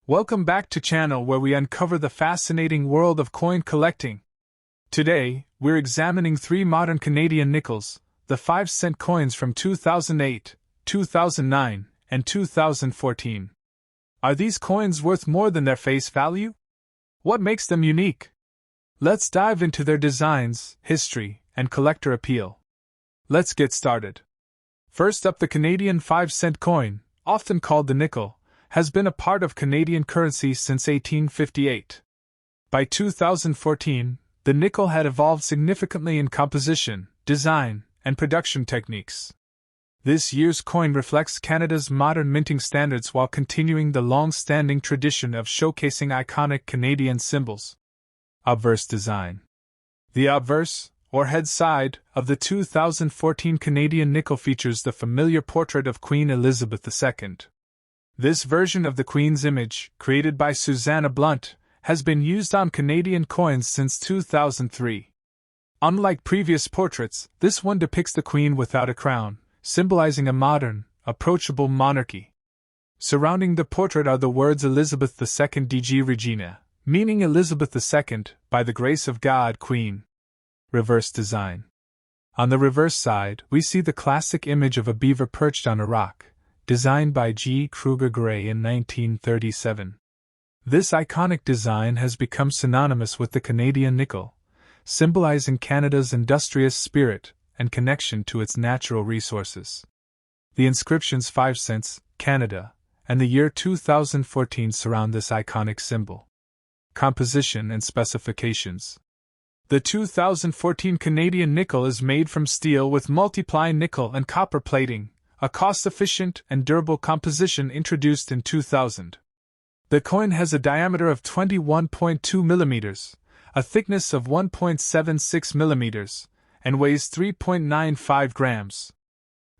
Welcome back to channel where we uncover the fascinating world of coin collecting. Today, we're examining three modern Canadian nickels, the 5-cent coins from 2008, 2009, and 2014. Are these coins worth more than their face value? What makes them unique? Let's dive into their designs, history, and collector appeal. Let's get started. First up, the Canadian 5-cent coin, often called the nickel, has been a part of Canadian currency since 1858. By 2014, the nickel had evolved significantly in composition, design, and production techniques. This year's coin reflects Canada's modern minting standards while continuing the long-standing tradition of showcasing iconic Canadian symbols. Obverse design. The obverse, or head side, of the 2014 Canadian nickel features the familiar portrait of Queen Elizabeth II. This version of the Queen's image, created by Susanna Blunt, has been used on Canadian coins since 2003. Unlike previous portraits, this one depicts the Queen without a crown, symbolizing a modern, approachable monarchy. Surrounding the portrait are the words Elizabeth II DG Regina, meaning Elizabeth II, by the grace of God, Queen. Reverse design. On the reverse side, we see the classic image of a beaver perched on a rock, designed by G. Kruger Gray in 1937. This iconic design has become synonymous with the Canadian nickel, symbolizing Canada's industrious spirit and connection to its natural resources. The inscriptions 5 cents, Canada, and the year 2014 surround this iconic symbol. Composition and specifications. The 2014 Canadian nickel is made from steel with multiply nickel and copper plating, a cost-efficient and durable composition introduced in 2000. The coin has a diameter of 21.2 mm, a thickness of 1.76 mm, and weighs 3.95 grams.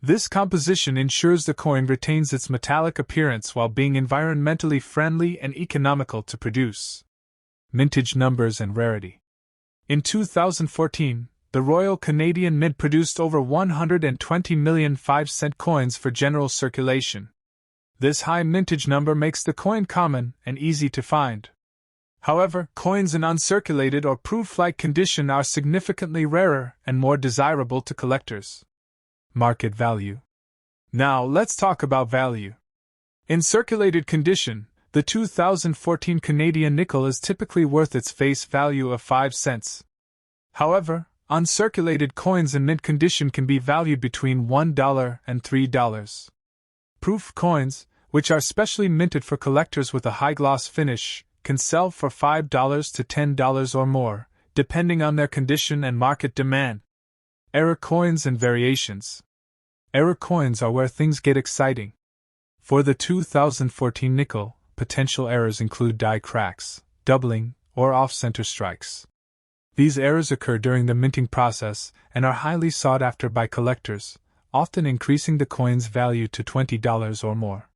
This composition ensures the coin retains its metallic appearance while being environmentally friendly and economical to produce. Mintage numbers and rarity. In 2014, the Royal Canadian Mint produced over 120 million 5-cent coins for general circulation. This high mintage number makes the coin common and easy to find. However, coins in uncirculated or proof-like condition are significantly rarer and more desirable to collectors. Market value. Now, let's talk about value. In circulated condition, the 2014 Canadian nickel is typically worth its face value of 5 cents. However, uncirculated coins in mint condition can be valued between $1 and $3. Proof coins, which are specially minted for collectors with a high-gloss finish, can sell for $5 to $10 or more, depending on their condition and market demand. Error coins and variations. Error coins are where things get exciting. For the 2014 nickel, potential errors include die cracks, doubling, or off-center strikes. These errors occur during the minting process and are highly sought after by collectors, often increasing the coin's value to $20 or more.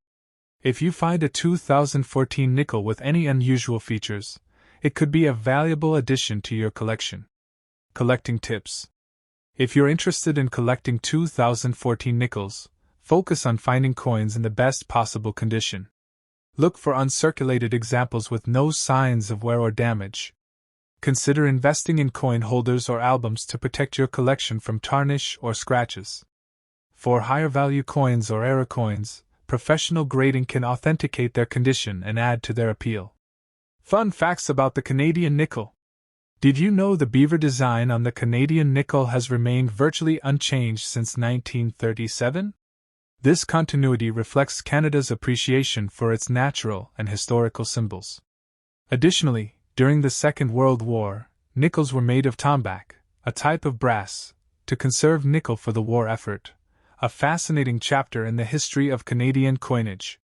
If you find a 2014 nickel with any unusual features, it could be a valuable addition to your collection. Collecting tips. If you're interested in collecting 2014 nickels, focus on finding coins in the best possible condition. Look for uncirculated examples with no signs of wear or damage. Consider investing in coin holders or albums to protect your collection from tarnish or scratches. For higher value coins or error coins, professional grading can authenticate their condition and add to their appeal. Fun facts about the Canadian nickel. Did you know the beaver design on the Canadian nickel has remained virtually unchanged since 1937? This continuity reflects Canada's appreciation for its natural and historical symbols. Additionally, during the Second World War, nickels were made of tombac, a type of brass, to conserve nickel for the war effort, a fascinating chapter in the history of Canadian coinage.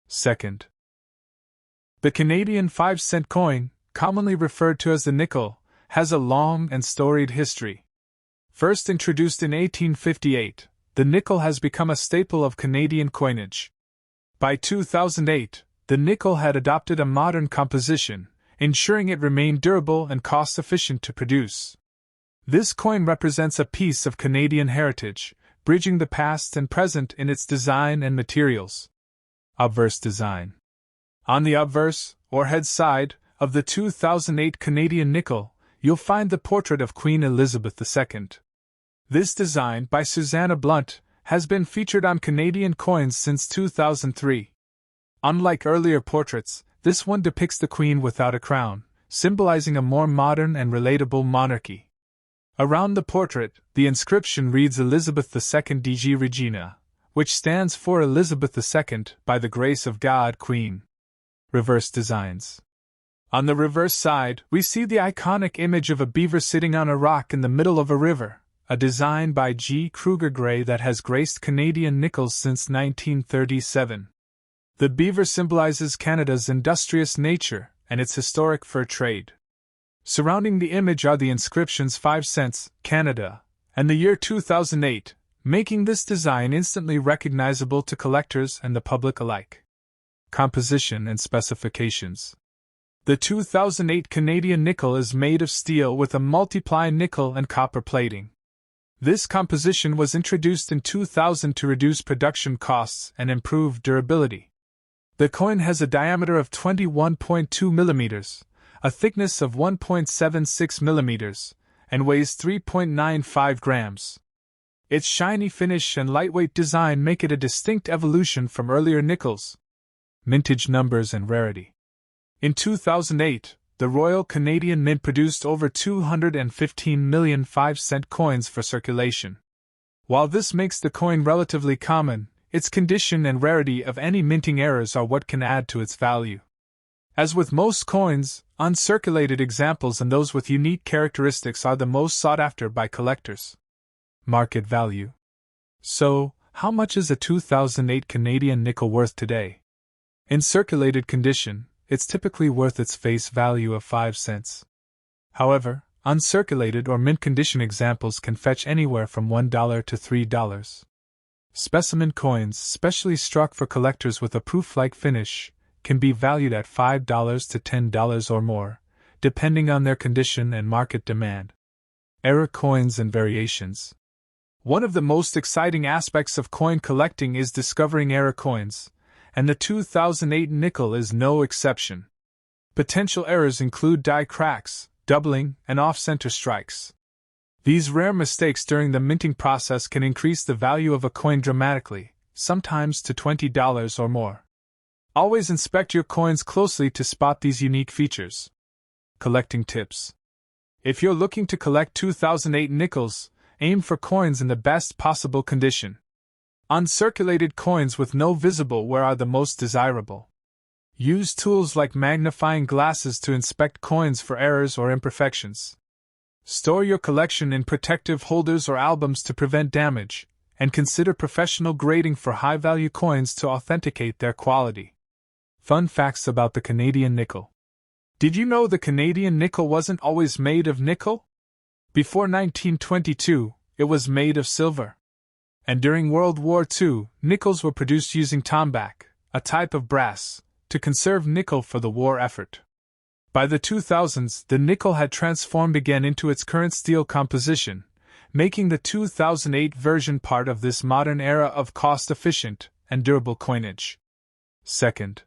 Second, the Canadian 5-cent coin, commonly referred to as the nickel, has a long and storied history. First introduced in 1858, the nickel has become a staple of Canadian coinage. By 2008, the nickel had adopted a modern composition, ensuring it remained durable and cost-efficient to produce. This coin represents a piece of Canadian heritage, bridging the past and present in its design and materials. Obverse design. On the obverse, or head side, of the 2008 Canadian nickel, you'll find the portrait of Queen Elizabeth II. This design, by Susanna Blunt, has been featured on Canadian coins since 2003. Unlike earlier portraits, this one depicts the Queen without a crown, symbolizing a more modern and relatable monarchy. Around the portrait, the inscription reads Elizabeth II DG Regina, which stands for Elizabeth II, by the grace of God, Queen. Reverse designs. On the reverse side, we see the iconic image of a beaver sitting on a rock in the middle of a river, a design by G. Kruger Gray that has graced Canadian nickels since 1937. The beaver symbolizes Canada's industrious nature and its historic fur trade. Surrounding the image are the inscriptions 5 cents, Canada, and the year 2008, making this design instantly recognizable to collectors and the public alike. Composition and specifications. The 2008 Canadian nickel is made of steel with a multiply nickel and copper plating. This composition was introduced in 2000 to reduce production costs and improve durability. The coin has a diameter of 21.2 millimeters, a thickness of 1.76 millimeters, and weighs 3.95 grams. Its shiny finish and lightweight design make it a distinct evolution from earlier nickels. Mintage numbers and rarity. In 2008, the Royal Canadian Mint produced over 215 million 5-cent coins for circulation. While this makes the coin relatively common, its condition and rarity of any minting errors are what can add to its value. As with most coins, uncirculated examples and those with unique characteristics are the most sought after by collectors. Market value. So, how much is a 2008 Canadian nickel worth today? In circulated condition, it's typically worth its face value of 5 cents. However, uncirculated or mint condition examples can fetch anywhere from $1 to $3. Specimen coins, specially struck for collectors with a proof-like finish, can be valued at $5 to $10 or more, depending on their condition and market demand. Error coins and variations. One of the most exciting aspects of coin collecting is discovering error coins, and the 2008 nickel is no exception. Potential errors include die cracks, doubling, and off-center strikes. These rare mistakes during the minting process can increase the value of a coin dramatically, sometimes to $20 or more. Always inspect your coins closely to spot these unique features. Collecting tips. If you're looking to collect 2008 nickels, aim for coins in the best possible condition. Uncirculated coins with no visible wear are the most desirable. Use tools like magnifying glasses to inspect coins for errors or imperfections. Store your collection in protective holders or albums to prevent damage, and consider professional grading for high-value coins to authenticate their quality. Fun facts about the Canadian nickel. Did you know the Canadian nickel wasn't always made of nickel? Before 1922, it was made of silver. And during World War II, nickels were produced using tombac, a type of brass, to conserve nickel for the war effort. By the 2000s, the nickel had transformed again into its current steel composition, making the 2008 version part of this modern era of cost-efficient and durable coinage. Second,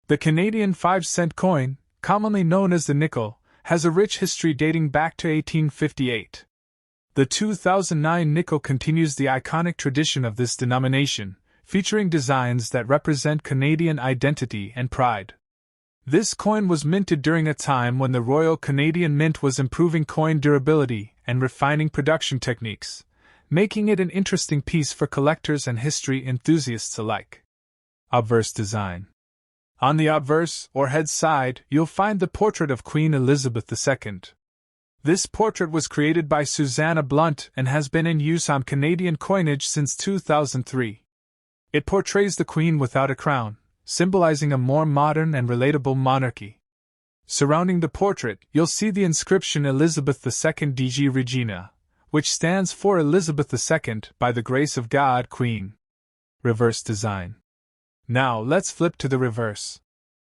the Canadian 5-cent coin, commonly known as the nickel, has a rich history dating back to 1858. The 2009 nickel continues the iconic tradition of this denomination, featuring designs that represent Canadian identity and pride. This coin was minted during a time when the Royal Canadian Mint was improving coin durability and refining production techniques, making it an interesting piece for collectors and history enthusiasts alike. Obverse design. On the obverse, or head side, you'll find the portrait of Queen Elizabeth II. This portrait was created by Susanna Blunt and has been in use on Canadian coinage since 2003. It portrays the Queen without a crown, symbolizing a more modern and relatable monarchy. Surrounding the portrait, you'll see the inscription Elizabeth II DG Regina, which stands for Elizabeth II, by the grace of God, Queen. Reverse design. Now let's flip to the reverse.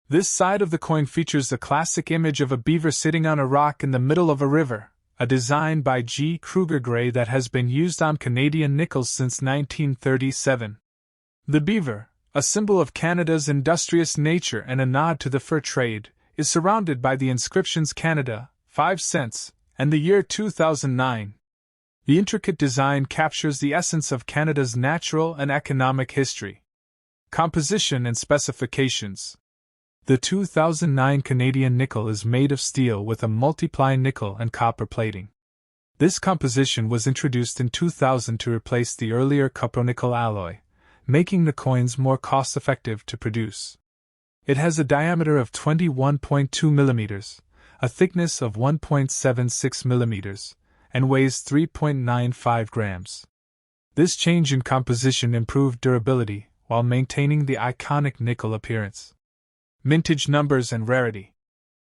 This side of the coin features the classic image of a beaver sitting on a rock in the middle of a river, a design by G. Kruger Gray that has been used on Canadian nickels since 1937. The beaver, a symbol of Canada's industrious nature and a nod to the fur trade, is surrounded by the inscriptions Canada, 5 cents, and the year 2009. The intricate design captures the essence of Canada's natural and economic history. Composition and specifications. The 2009 Canadian nickel is made of steel with a multiply nickel and copper plating. This composition was introduced in 2000 to replace the earlier cupronickel alloy, making the coins more cost-effective to produce. It has a diameter of 21.2 millimeters, a thickness of 1.76 millimeters, and weighs 3.95 grams. This change in composition improved durability while maintaining the iconic nickel appearance. Mintage numbers and rarity.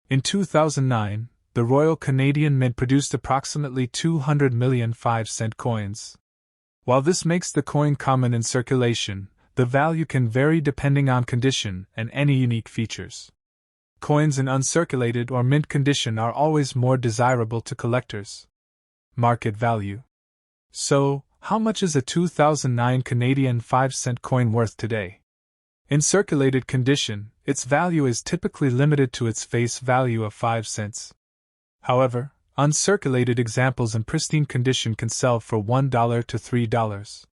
In 2009, the Royal Canadian Mint produced approximately 200 million 5-cent coins. While this makes the coin common in circulation, the value can vary depending on condition and any unique features. Coins in uncirculated or mint condition are always more desirable to collectors. Market value. So, how much is a 2009 Canadian 5-cent coin worth today? In circulated condition, its value is typically limited to its face value of 5 cents. However, uncirculated examples in pristine condition can sell for $1 to $3.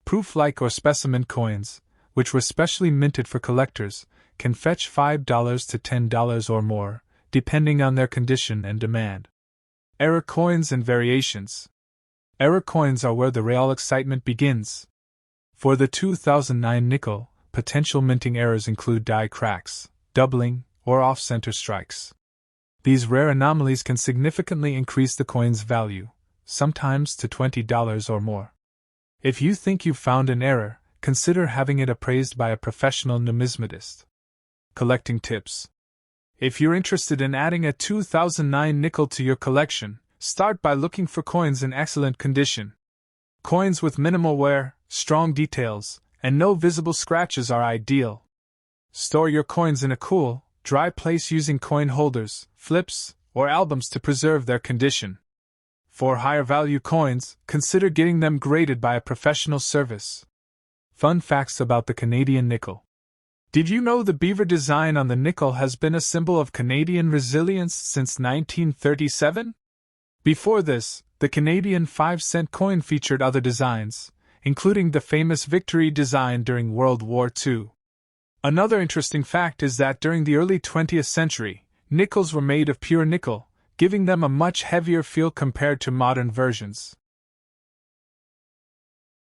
Proof-like or specimen coins, which were specially minted for collectors, can fetch $5 to $10 or more, depending on their condition and demand. Error coins and variations. Error coins are where the real excitement begins. For the 2009 nickel, potential minting errors include die cracks, doubling, or off-center strikes. These rare anomalies can significantly increase the coin's value, sometimes to $20 or more. If you think you've found an error, consider having it appraised by a professional numismatist. Collecting tips. If you're interested in adding a 2009 nickel to your collection, start by looking for coins in excellent condition. Coins with minimal wear, strong details, and no visible scratches are ideal. Store your coins in a cool, dry place using coin holders, flips, or albums to preserve their condition. For higher value coins, consider getting them graded by a professional service. Fun facts about the Canadian nickel. Did you know the beaver design on the nickel has been a symbol of Canadian resilience since 1937? Before this, the Canadian 5-cent coin featured other designs, including the famous Victory design during World War II. Another interesting fact is that during the early 20th century, nickels were made of pure nickel, giving them a much heavier feel compared to modern versions.